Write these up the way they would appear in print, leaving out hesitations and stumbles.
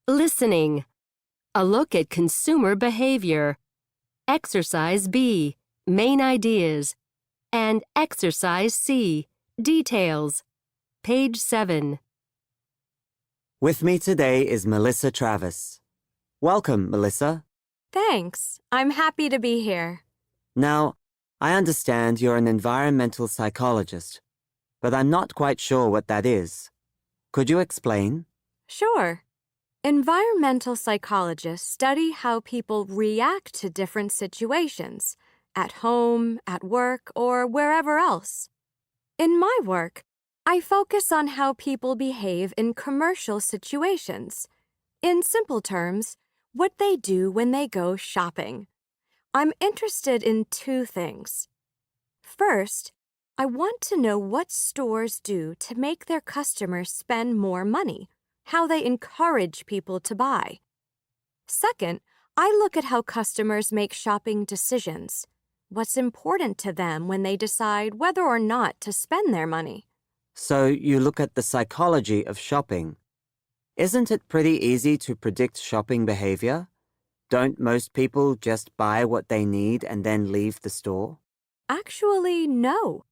Listening. A look at consumer behavior. Exercise B, main ideas. And Exercise C, details. Page 7. With me today is Melissa Travis. Welcome, Melissa. Thanks. I'm happy to be here. Now, I understand you're an environmental psychologist, but I'm not quite sure what that is. Could you explain? Sure. Environmental psychologists study how people react to different situations, at home, at work, or wherever else. In my work, I focus on how people behave in commercial situations. In simple terms, what they do when they go shopping. I'm interested in two things. First, I want to know what stores do to make their customers spend more money, how they encourage people to buy. Second, I look at how customers make shopping decisions, what's important to them when they decide whether or not to spend their money. So you look at the psychology of shopping. Isn't it pretty easy to predict shopping behavior? Don't most people just buy what they need and then leave the store? Actually, no.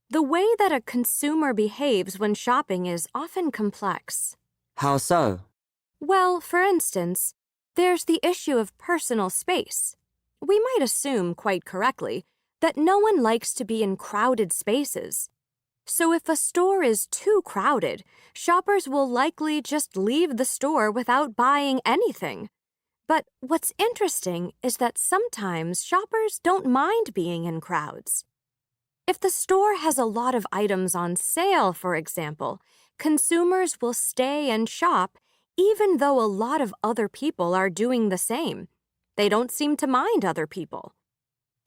The way that a consumer behaves when shopping is often complex. How so? Well, for instance, there's the issue of personal space. We might assume, quite correctly, that no one likes to be in crowded spaces. So if a store is too crowded, shoppers will likely just leave the store without buying anything. But what's interesting is that sometimes shoppers don't mind being in crowds. If the store has a lot of items on sale, for example, consumers will stay and shop even though a lot of other people are doing the same. They don't seem to mind other people.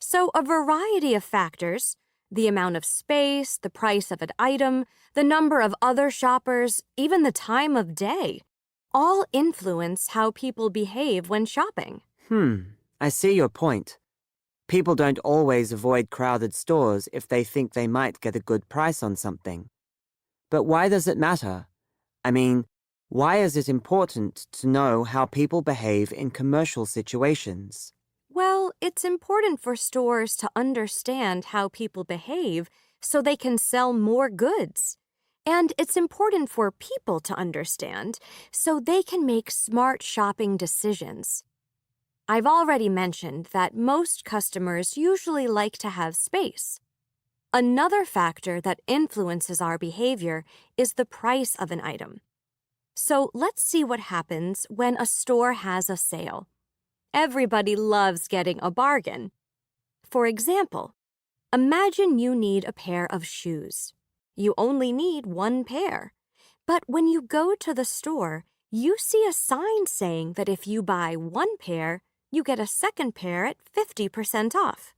So a variety of factors, the amount of space, the price of an item, the number of other shoppers, even the time of day, all influence how people behave when shopping. I see your point. People don't always avoid crowded stores if they think they might get a good price on something. But why does it matter? I mean, why is it important to know how people behave in commercial situations? Well, it's important for stores to understand how people behave so they can sell more goods. And it's important for people to understand so they can make smart shopping decisions. I've already mentioned that most customers usually like to have space. Another factor that influences our behavior is the price of an item. So let's see what happens when a store has a sale. Everybody loves getting a bargain. For example, imagine you need a pair of shoes. You only need one pair. But when you go to the store, you see a sign saying that if you buy one pair, you get a second pair at 50% off.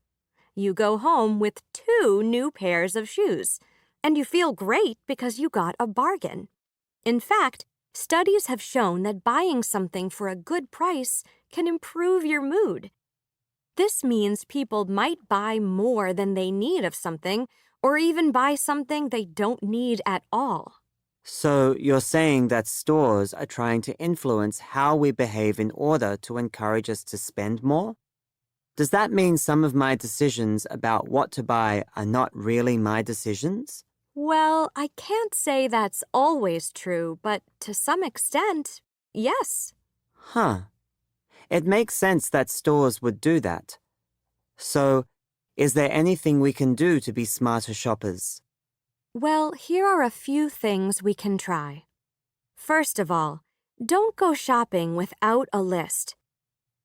You go home with 2 new pairs of shoes, and you feel great because you got a bargain. In fact, studies have shown that buying something for a good price can improve your mood. This means people might buy more than they need of something, or even buy something they don't need at all. So you're saying that stores are trying to influence how we behave in order to encourage us to spend more? Does that mean some of my decisions about what to buy are not really my decisions? Well, I can't say that's always true, but to some extent, yes. It makes sense that stores would do that. So, is there anything we can do to be smarter shoppers? Well, here are a few things we can try. First of all, don't go shopping without a list.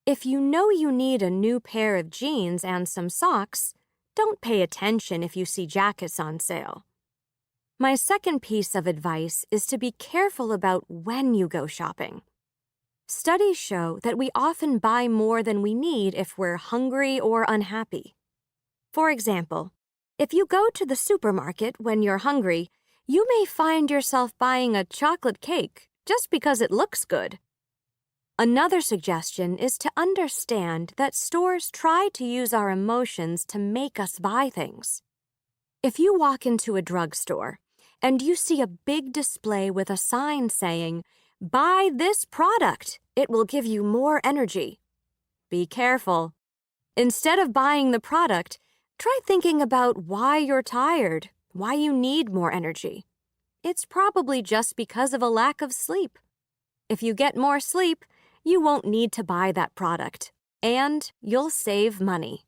If you know you need a new pair of jeans and some socks, don't pay attention if you see jackets on sale. My second piece of advice is to be careful about when you go shopping. Studies show that we often buy more than we need if we're hungry or unhappy. For example, if you go to the supermarket when you're hungry, you may find yourself buying a chocolate cake just because it looks good. Another suggestion is to understand that stores try to use our emotions to make us buy things. If you walk into a drugstore and you see a big display with a sign saying, Buy this product. It will give you more energy. Be careful. Instead of buying the product, try thinking about why you're tired, why you need more energy. It's probably just because of a lack of sleep. If you get more sleep, you won't need to buy that product, and you'll save money.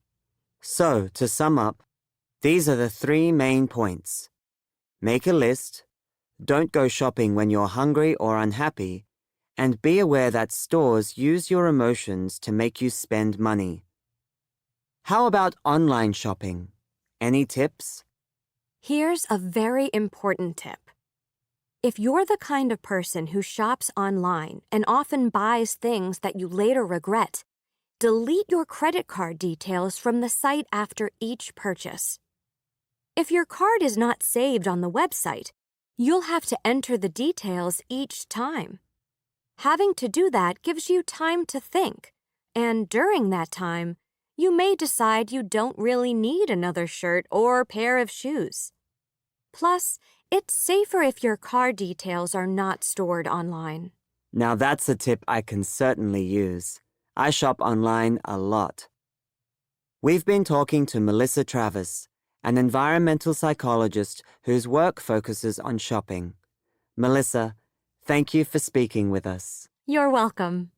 So, to sum up, these are the 3 main points. Make a list, don't go shopping when you're hungry or unhappy, and be aware that stores use your emotions to make you spend money. How about online shopping? Any tips? Here's a very important tip. If you're the kind of person who shops online and often buys things that you later regret, delete your credit card details from the site after each purchase. If your card is not saved on the website, you'll have to enter the details each time. Having to do that gives you time to think, and during that time, you may decide you don't really need another shirt or pair of shoes. Plus, it's safer if your card details are not stored online. Now that's a tip I can certainly use. I shop online a lot. We've been talking to Melissa Travis, an environmental psychologist whose work focuses on shopping. Melissa, thank you for speaking with us. You're welcome.